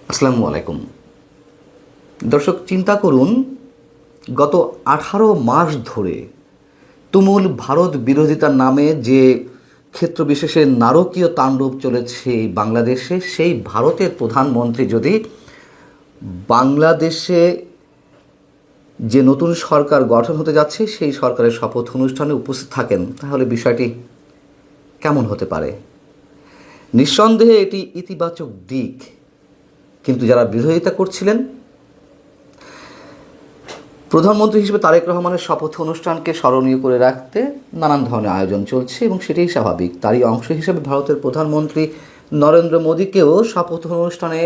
আসসালামু আলাইকুম। দর্শক, চিন্তা করুন, গত 18 মাস ধরে তুমুল ভারত বিরোধিতার নামে যে ক্ষেত্রবিশেষে নারকীয় তাণ্ডব চলেছে এই বাংলাদেশে, সেই ভারতের প্রধানমন্ত্রী যদি বাংলাদেশে যে নতুন সরকার গঠন হতে যাচ্ছে সেই সরকারের শপথ অনুষ্ঠানে উপস্থিত থাকেন, তাহলে বিষয়টি কেমন হতে পারে? নিঃসন্দেহে এটি ইতিবাচক দিক, কিন্তু যারা বিরোধিতা করছিলেন, প্রধানমন্ত্রী হিসেবে তারেক রহমানের শপথ অনুষ্ঠানকে স্মরণীয় করে রাখতে নানান ধরনের আয়োজন চলছে এবং সেটাই স্বাভাবিক। তারই অংশ হিসেবে ভারতের প্রধানমন্ত্রী নরেন্দ্র মোদীকেও শপথ অনুষ্ঠানে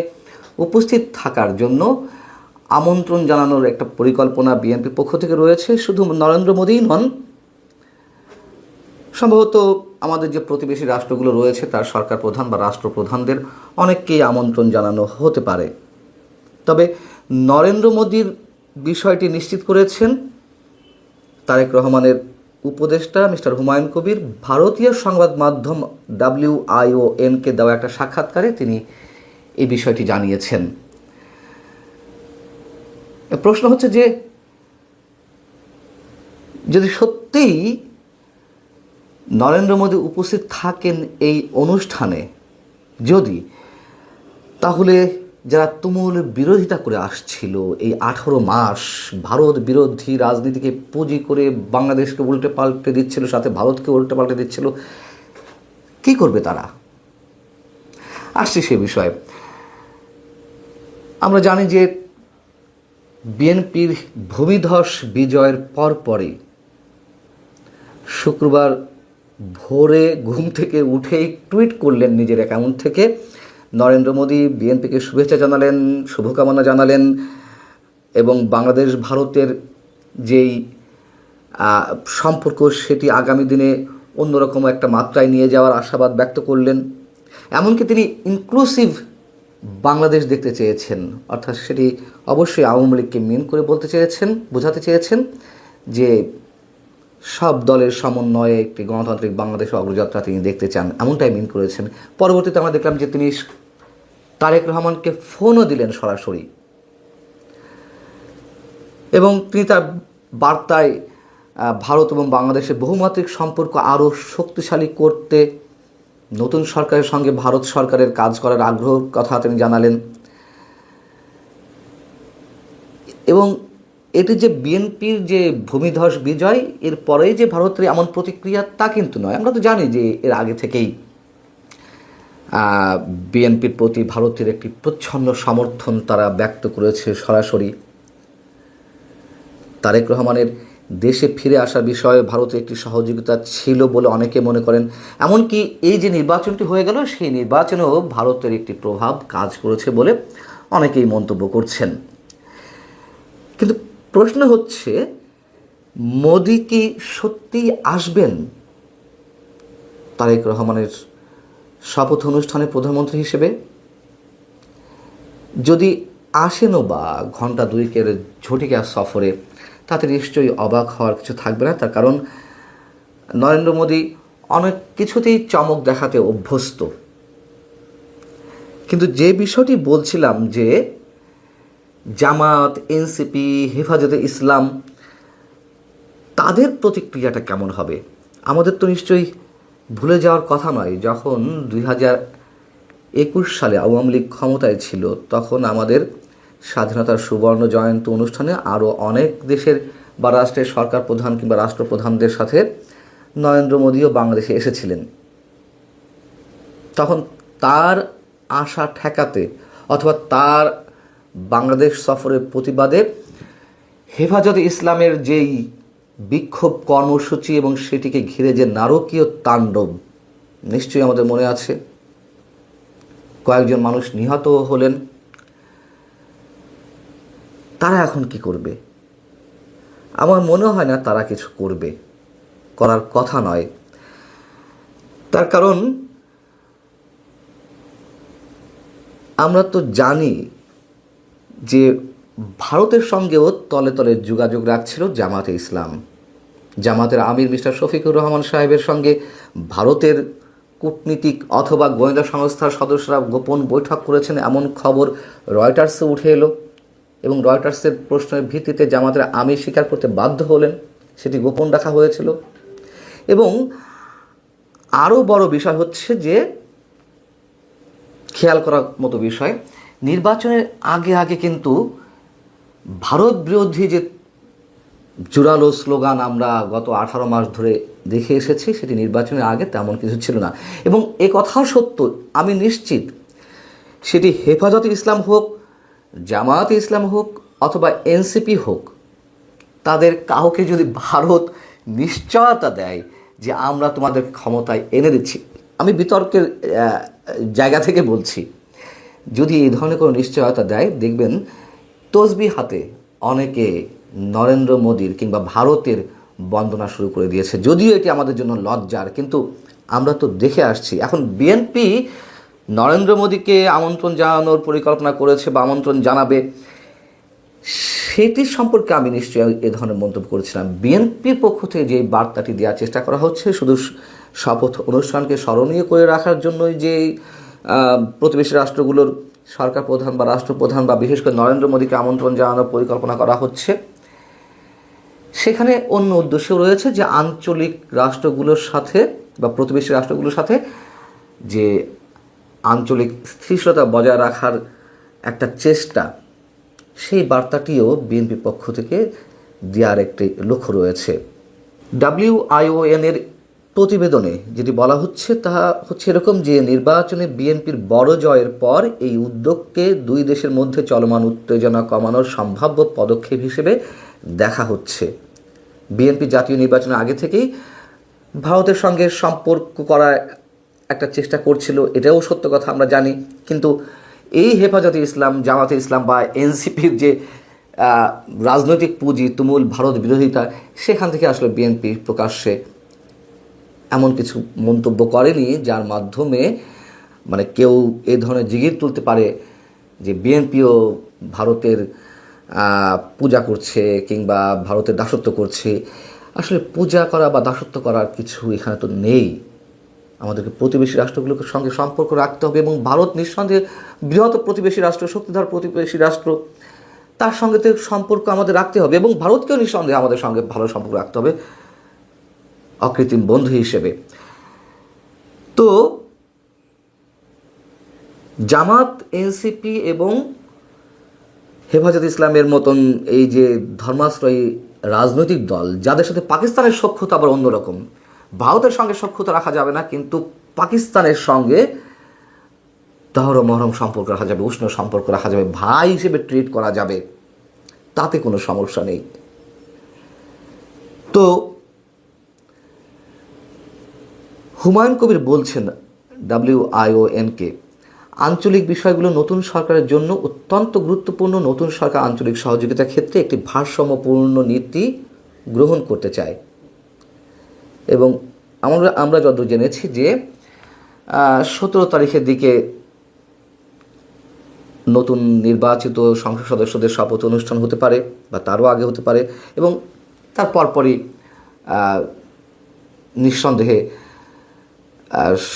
উপস্থিত থাকার জন্য আমন্ত্রণ জানানোর একটা পরিকল্পনা বিএনপির পক্ষ থেকে রয়েছে। শুধু নরেন্দ্র মোদীই নন, সম্ভবত আমাদের যে প্রতিবেশী রাষ্ট্রগুলো রয়েছে তার সরকার প্রধান বা রাষ্ট্রপ্রধানদের অনেককেই আমন্ত্রণ জানানো হতে পারে। তবে নরেন্দ্র মোদীর বিষয়টি নিশ্চিত করেছেন তারেক রহমানের উপদেষ্টা মিস্টার হুমায়ুন কবির। ভারতীয় সংবাদ মাধ্যম WION-কে দেওয়া একটা সাক্ষাৎকারে তিনি এই বিষয়টি জানিয়েছেন। প্রশ্ন হচ্ছে যে, যদি সত্যিই নরেন্দ্র মোদী উপস্থিত থাকেন এই অনুষ্ঠানে, তাহলে যারা তুমুল বিরোধিতা করে আসছিল এই 18 মাস, ভারত বিরোধী রাজনীতিকে পুঁজি করে বাংলাদেশকে উল্টে পাল্টে দিচ্ছিল, সাথে ভারতকে উল্টে পাল্টে দিচ্ছিল, কী করবে তারা? আসছে সে বিষয়ে। আমরা জানি যে বিএনপির ভূমিধস বিজয়ের পরপরই শুক্রবার ভোরে ঘুম থেকে উঠেই টুইট করলেন নিজের অ্যাকাউন্ট থেকে, নরেন্দ্র মোদী বিএনপিকে শুভেচ্ছা জানালেন, শুভকামনা জানালেন এবং বাংলাদেশ ভারতের যেই সম্পর্ক সেটি আগামী দিনে অন্যরকম একটা মাত্রায় নিয়ে যাওয়ার আশাবাদ ব্যক্ত করলেন। এমনকি তিনি ইনক্লুসিভ বাংলাদেশ দেখতে চেয়েছেন, অর্থাৎ সেটি অবশ্যই আওয়ামী লীগকে মিন করে বোঝাতে চেয়েছেন যে সব দলের সমন্বয়ে একটি গণতান্ত্রিক বাংলাদেশের অগ্রযাত্রা তিনি দেখতে চান, এমনটাই মিন করেছেন। পরবর্তীতে আমরা দেখলাম যে তিনি তারেক রহমানকে ফোনও দিলেন সরাসরি এবং তিনি তার বার্তায় ভারত এবং বাংলাদেশের বহুমাত্রিক সম্পর্ক আরও শক্তিশালী করতে নতুন সরকারের সঙ্গে ভারত সরকারের কাজ করার আগ্রহের কথা তিনি জানালেন। এবং এটি যে বিএনপির যে ভূমিধস বিজয়, এর পরেই যে ভারতের এমন প্রতিক্রিয়া তা কিন্তু নয়। আমরা তো জানি যে এর আগে থেকেই বিএনপির প্রতি ভারতের একটি প্রচ্ছন্ন সমর্থন তারা ব্যক্ত করেছে সরাসরি। তারেক রহমানের দেশে ফিরে আসার বিষয়ে ভারতের একটি সহযোগিতা ছিল বলে অনেকে মনে করেন। এমনকি এই যে নির্বাচনটি হয়ে গেল, সেই নির্বাচনেও ভারতের একটি প্রভাব কাজ করেছে বলে অনেকেই মন্তব্য করছেন। কিন্তু প্রশ্ন হচ্ছে, মোদি কি সত্যিই আসবেন তারেক রহমানের শপথ অনুষ্ঠানে প্রধানমন্ত্রী হিসেবে? যদি আসেনও বা ঘণ্টা দুয়েকের ঝটিকা সফরে, তাতে নিশ্চয়ই অবাক হওয়ার কিছু থাকবে না। তার কারণ নরেন্দ্র মোদী অনেক কিছুতেই চমক দেখাতে অভ্যস্ত। কিন্তু যে বিষয়টি বলছিলাম যে জামাত, এনসিপি, হেফাজতে ইসলাম, তাদের প্রতিক্রিয়াটা কেমন হবে? আমাদের তো নিশ্চয়ই ভুলে যাওয়ার কথা নয়, যখন 2021 সালে আওয়ামী লীগ ক্ষমতায় ছিল, তখন আমাদের স্বাধীনতার সুবর্ণ জয়ন্তী অনুষ্ঠানে আরও অনেক দেশের বা রাষ্ট্রের সরকার প্রধান কিংবা রাষ্ট্রপ্রধানদের সাথে নরেন্দ্র মোদীও বাংলাদেশে এসেছিলেন। তখন তার আশা ঠেকাতে অথবা তার বাংলাদেশ সফরের প্রতিবাদে হেফাজতে ইসলামের যেই বিক্ষোভ কর্মসূচি এবং সেটিকে ঘিরে যে নারকীয় তাণ্ডব, নিশ্চয়ই আমাদের মনে আছে। কয়েকজন মানুষ নিহত হলেন। তারা এখন কি করবে? আমার মনে হয় না তারা কিছু করবে, করার কথা নয়। তার কারণ আমরা তো জানি যে ভারতের সঙ্গেও তলে তলে যোগাযোগ রাখছিল জামাতে ইসলাম। জামাতের আমির মিস্টার শফিকুর রহমান সাহেবের সঙ্গে ভারতের কূটনীতিক অথবা গোয়েন্দা সংস্থার সদস্যরা গোপন বৈঠক করেছেন এমন খবর রয়টার্সে উঠে এলো, এবং রয়টার্সের প্রশ্নের ভিত্তিতে জামাতের আমির স্বীকার করতে বাধ্য হলেন সেটি গোপন রাখা হয়েছিল। এবং আরও বড় বিষয় হচ্ছে যে, খেয়াল করার মতো বিষয়, নির্বাচনের আগে আগে কিন্তু ভারত বিরোধী যে জোরালো স্লোগান আমরা গত 18 মাস ধরে দেখে এসেছি, সেটি নির্বাচনের আগে তেমন কিছু ছিল না। এবং এ কথাও সত্য, আমি নিশ্চিত, সেটি হেফাজতে ইসলাম হোক, জামায়াতে ইসলাম হোক অথবা এনসিপি হোক, তাদের কাউকে যদি ভারত নিশ্চয়তা দেয় যে আমরা তোমাদের ক্ষমতায় এনে দিচ্ছি, আমি বিতর্কের জায়গা থেকে বলছি, যদি এই ধরনের কোনো নিশ্চয়তা দেয়, দেখবেন তসবিহ হাতে অনেকে নরেন্দ্র মোদীর কিংবা ভারতের বন্দনা শুরু করে দিয়েছে। যদিও এটি আমাদের জন্য লজ্জার, কিন্তু আমরা তো দেখে আসছি। এখন বিএনপি নরেন্দ্র মোদীকে আমন্ত্রণ জানানোর পরিকল্পনা করেছে বা আমন্ত্রণ জানাবে, সেটির সম্পর্কে আমি নিশ্চয়ই এ ধরনের মন্তব্য করেছিলাম। বিএনপির পক্ষ থেকে যে বার্তাটি দেওয়ার চেষ্টা করা হচ্ছে, শুধু শপথ অনুষ্ঠানকে স্মরণীয় করে রাখার জন্যই যে প্রতিবেশী রাষ্ট্রগুলোর সরকার প্রধান বা রাষ্ট্রপ্রধান বা বিশেষ করে নরেন্দ্র মোদীকে আমন্ত্রণ জানানোর পরিকল্পনা করা হচ্ছে, সেখানে অন্য উদ্দেশ্য রয়েছে যে আঞ্চলিক রাষ্ট্রগুলোর সাথে বা প্রতিবেশী রাষ্ট্রগুলোর সাথে যে আঞ্চলিক স্থিতিশীলতা বজায় রাখার একটা চেষ্টা, সেই বার্তাটিও বিএনপির পক্ষ থেকে দেওয়ার একটি লক্ষ্য রয়েছে। WION এর প্রতিবেদনে যেটি বলা হচ্ছে তা হচ্ছে এরকম যে, নির্বাচনে বিএনপির বড় জয়ের পর এই উদ্যোগকে দুই দেশের মধ্যে চলমান উত্তেজনা কমানোর সম্ভাব্য পদক্ষেপ হিসেবে দেখা হচ্ছে। বিএনপি জাতীয় নির্বাচনের আগে থেকেই ভারতের সঙ্গে সম্পর্ক করার একটা চেষ্টা করছিল, এটাও সত্য কথা, আমরা জানি। কিন্তু এই হেফাজতে ইসলাম, জামাতে ইসলাম বা এনসিপির যে রাজনৈতিক পুঁজি, তুমুল ভারত বিরোধিতা, সেখান থেকে আসলে বিএনপি প্রকাশ্যে এমন কিছু মন্তব্য করেনি যার মাধ্যমে মানে কেউ এ ধরনের জিগির তুলতে পারে যে বিএনপিও ভারতের পূজা করছে কিংবা ভারতের দাসত্ব করছে। আসলে পূজা করা বা দাসত্ব করার কিছু এখানে তো নেই। আমাদেরকে প্রতিবেশী রাষ্ট্রগুলোর সঙ্গে সম্পর্ক রাখতে হবে, এবং ভারত নিঃসন্দেহে বৃহৎ প্রতিবেশী রাষ্ট্র, শক্তিধর প্রতিবেশী রাষ্ট্র, তার সঙ্গে তো সম্পর্ক আমাদের রাখতে হবে, এবং ভারতকেও নিঃসন্দেহে আমাদের সঙ্গে ভালো সম্পর্ক রাখতে হবে অকৃত্রিম বন্ধু হিসেবে। তো জামাত, এনসিপি এবং হেফাজত ইসলামের মতন এই যে ধর্মাশ্রয়ী রাজনৈতিক দল, যাদের সাথে পাকিস্তানের সখ্যতা আবার অন্যরকম, ভারতের সঙ্গে সখ্যতা রাখা যাবে না, কিন্তু পাকিস্তানের সঙ্গে দহর মহরম সম্পর্ক রাখা যাবে, উষ্ণ সম্পর্ক রাখা যাবে, ভাই হিসেবে ট্রিট করা যাবে, তাতে কোনো সমস্যা নেই। তো হুমায়ুন কবির বলছেন WION-কে, আঞ্চলিক বিষয়গুলো নতুন সরকারের জন্য অত্যন্ত গুরুত্বপূর্ণ। নতুন সরকার আঞ্চলিক সহযোগিতার ক্ষেত্রে একটি ভারসাম্যপূর্ণ নীতি গ্রহণ করতে চায়। এবং আমরা যতদূর জেনেছি যে 17 তারিখের দিকে নতুন নির্বাচিত সংসদ সদস্যদের শপথ অনুষ্ঠান হতে পারে বা তারও আগে হতে পারে, এবং তার পরপরই নিঃসন্দেহে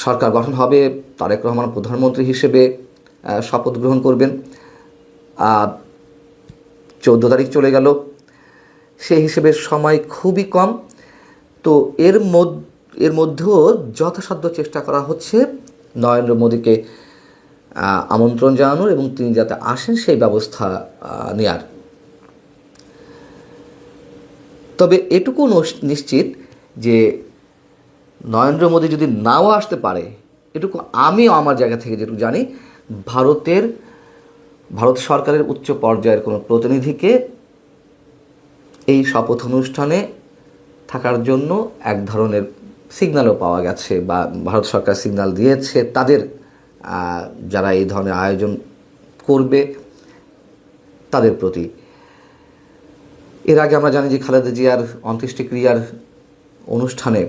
সরকার গঠন হবে। তারেক রহমান প্রধানমন্ত্রী হিসেবে শপথ গ্রহণ করবেন। 14 তারিখ চলে গেল, সেই হিসেবে সময় খুবই কম। তো এর মধ্যেও যথাসাধ্য চেষ্টা করা হচ্ছে নরেন্দ্র মোদীকে আমন্ত্রণ জানানোর এবং তিনি যাতে আসেন সেই ব্যবস্থা নেয়ার। তবে এটুকু নিশ্চিত যে নরেন্দ্র মোদী যদি নাও আসতে পারে, এটুকু আমিও আমার জায়গা থেকে যেটুকু জানি, ভারত সরকারের উচ্চ পর্যায়ের কোনো প্রতিনিধিকে এই শপথ অনুষ্ঠানে থাকার জন্য এক ধরনের সিগন্যালও পাওয়া গেছে, বা ভারত সরকার সিগন্যাল দিয়েছে তাদের যারা এই ধরনের আয়োজন করবে তাদের প্রতি। এর আগে আমরা জানি যে খালেদা জিয়ার অন্ত্যেষ্টিক্রিয়ার অনুষ্ঠানে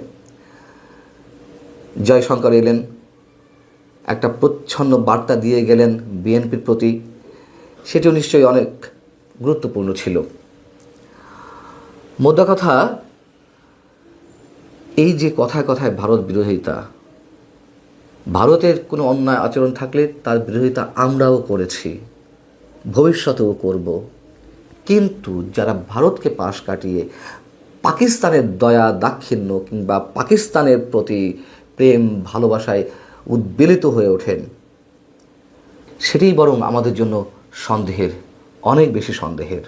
জয়শঙ্কর এলেন, একটা প্রচ্ছন্ন বার্তা দিয়ে গেলেন বিএনপির প্রতি, সেটিও নিশ্চয়ই অনেক গুরুত্বপূর্ণ ছিল। মোদ্দা কথা, এই যে কথায় কথায় ভারত বিরোধিতা, ভারতের কোনো অন্যায় আচরণ থাকলে তার বিরোধিতা আমরাও করেছি, ভবিষ্যতেও করব। কিন্তু যারা ভারতকে পাশ কাটিয়ে পাকিস্তানের দয়া দাক্ষিণ্য কিংবা পাকিস্তানের প্রতি প্রেম ভালোবাসায় উদ্বেলিত হয়ে ওঠেন, সেটাই বরং আমাদের জন্য সন্দেহের, অনেক বেশি সন্দেহের।